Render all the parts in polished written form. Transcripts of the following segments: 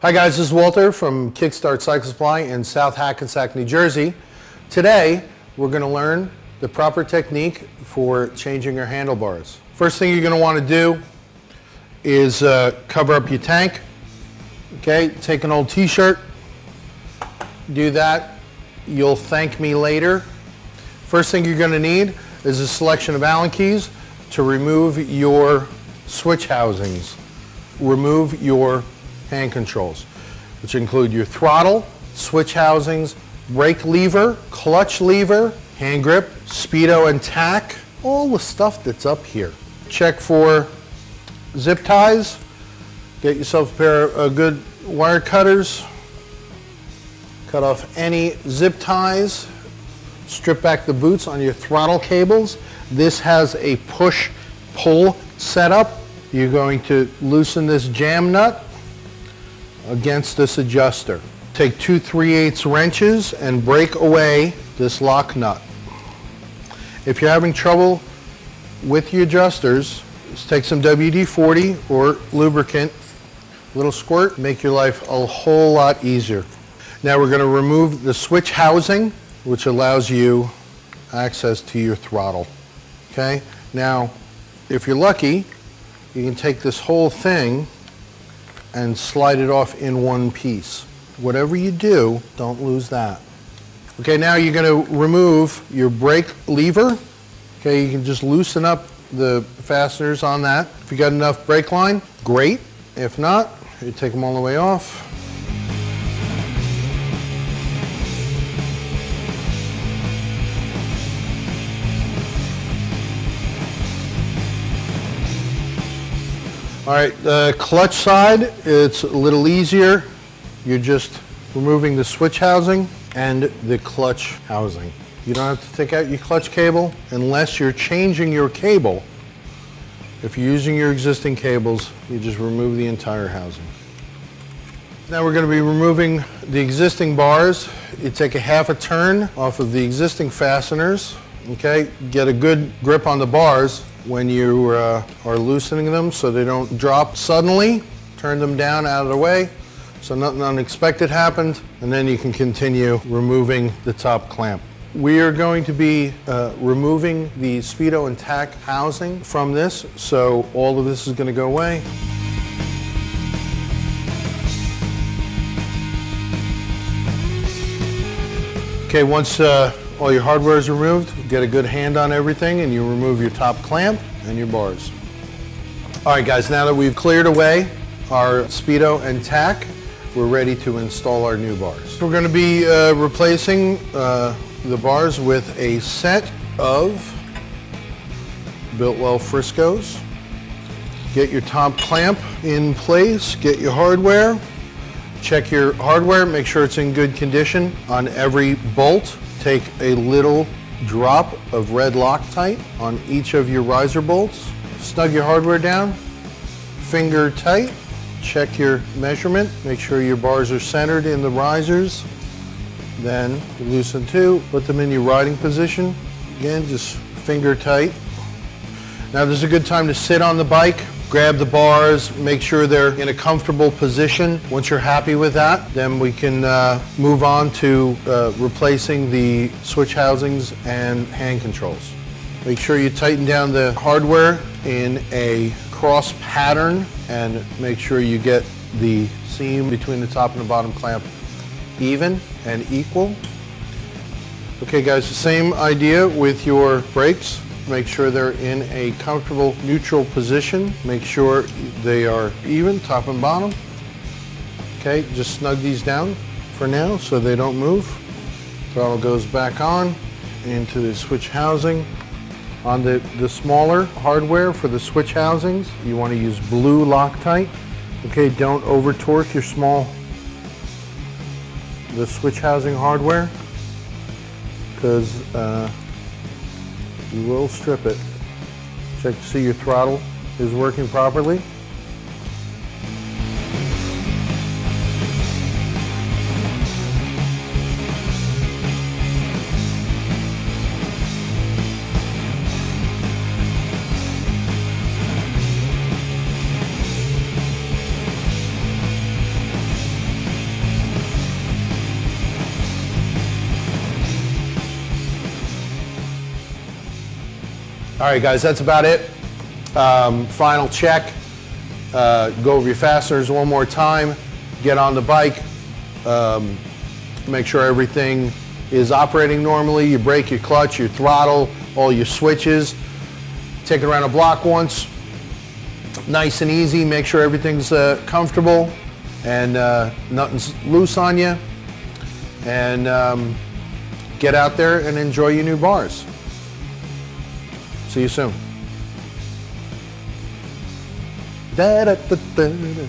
Hi guys, this is Walter from Kickstart Cycle Supply in South Hackensack, New Jersey. Today, we're going to learn the proper technique for changing your handlebars. First thing you're going to want to do is cover up your tank. Okay, take an old t-shirt, do that, you'll thank me later. First thing you're going to need is a selection of Allen keys to remove your switch housings. Remove your hand controls, which include your throttle, switch housings, brake lever, clutch lever, hand grip, speedo and tack, all the stuff that's up here. Check for zip ties. Get yourself a pair of good wire cutters. Cut off any zip ties. Strip back the boots on your throttle cables. This has a push-pull setup. You're going to loosen this jam nut against this adjuster. Take 2 3/8 wrenches and break away this lock nut. If you're having trouble with your adjusters, just take some WD-40 or lubricant, a little squirt, make your life a whole lot easier. Now we're going to remove the switch housing, which allows you access to your throttle. Okay? Now, if you're lucky, you can take this whole thing and slide it off in one piece. Whatever you do, don't lose that. Okay, now you're going to remove your brake lever. Okay, you can just loosen up the fasteners on that. If you got enough brake line, great. If not, you take them all the way off. All right, the clutch side, it's a little easier. You're just removing the switch housing and the clutch housing. You don't have to take out your clutch cable unless you're changing your cable. If you're using your existing cables, you just remove the entire housing. Now we're going to be removing the existing bars. You take a half a turn off of the existing fasteners. Okay, get a good grip on the bars when you are loosening them so they don't drop suddenly. Turn them down out of the way so nothing unexpected happened, and then you can continue removing the top clamp. We are going to be removing the speedo and tack housing from this, so all of this is going to go away. Okay, once all your hardware is removed, get a good hand on everything, and you remove your top clamp and your bars. All right guys, now that we've cleared away our speedo and tack, we're ready to install our new bars. We're going to be replacing the bars with a set of Biltwell Friscoes. Get your top clamp in place, get your hardware, check your hardware, make sure it's in good condition on every bolt. Take a little drop of red Loctite on each of your riser bolts. Snug your hardware down, finger tight, check your measurement, make sure your bars are centered in the risers. Then loosen two, put them in your riding position. Again, just finger tight. Now this is a good time to sit on the bike, grab the bars, make sure they're in a comfortable position. Once you're happy with that, then we can move on to replacing the switch housings and hand controls. Make sure you tighten down the hardware in a cross pattern and make sure you get the seam between the top and the bottom clamp even and equal. Okay guys, the same idea with your brakes. Make sure they're in a comfortable neutral position. Make sure they are even, top and bottom. Okay, just snug these down for now so they don't move. Throttle goes back on into the switch housing. On the smaller hardware for the switch housings, you want to use blue Loctite. Okay, don't over torque your the switch housing hardware because you will strip it. Check to see your throttle is working properly. All right, guys, that's about it. Final check. Go over your fasteners one more time. Get on the bike. Make sure everything is operating normally. Your brake, your clutch, your throttle, all your switches. Take it around a block once. Nice and easy. Make sure everything's comfortable and nothing's loose on you. And get out there and enjoy your new bars. See you soon. Da, da, da, da, da.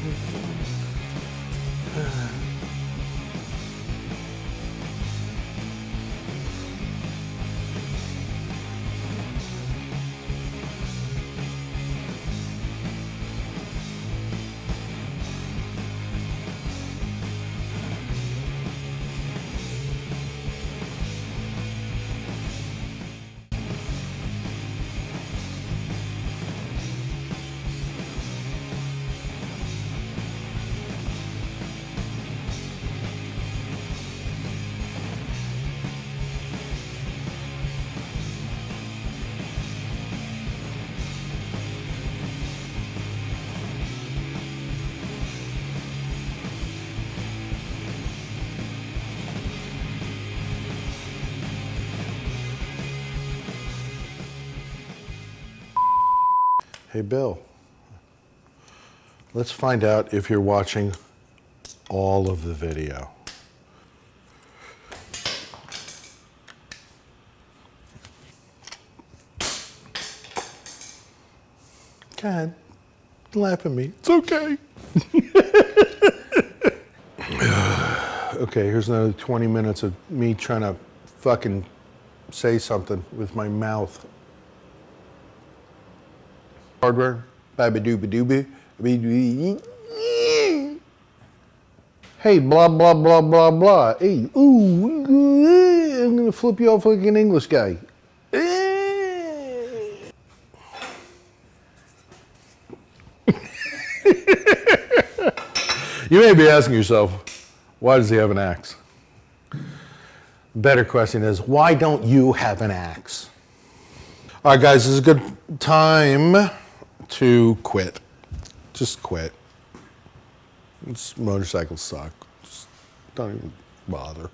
Hey Bill, let's find out if you're watching all of the video. God, laugh at me. It's okay. Okay, here's another 20 minutes of me trying to fucking say something with my mouth. Hardware, babadooba-dooba. Hey, blah, blah, blah, blah, blah. Hey, ooh, I'm gonna flip you off like an English guy. You may be asking yourself, why does he have an axe? Better question is, why don't you have an axe? All right, guys, this is a good time to quit. Just quit. Motorcycles suck. Just don't even bother.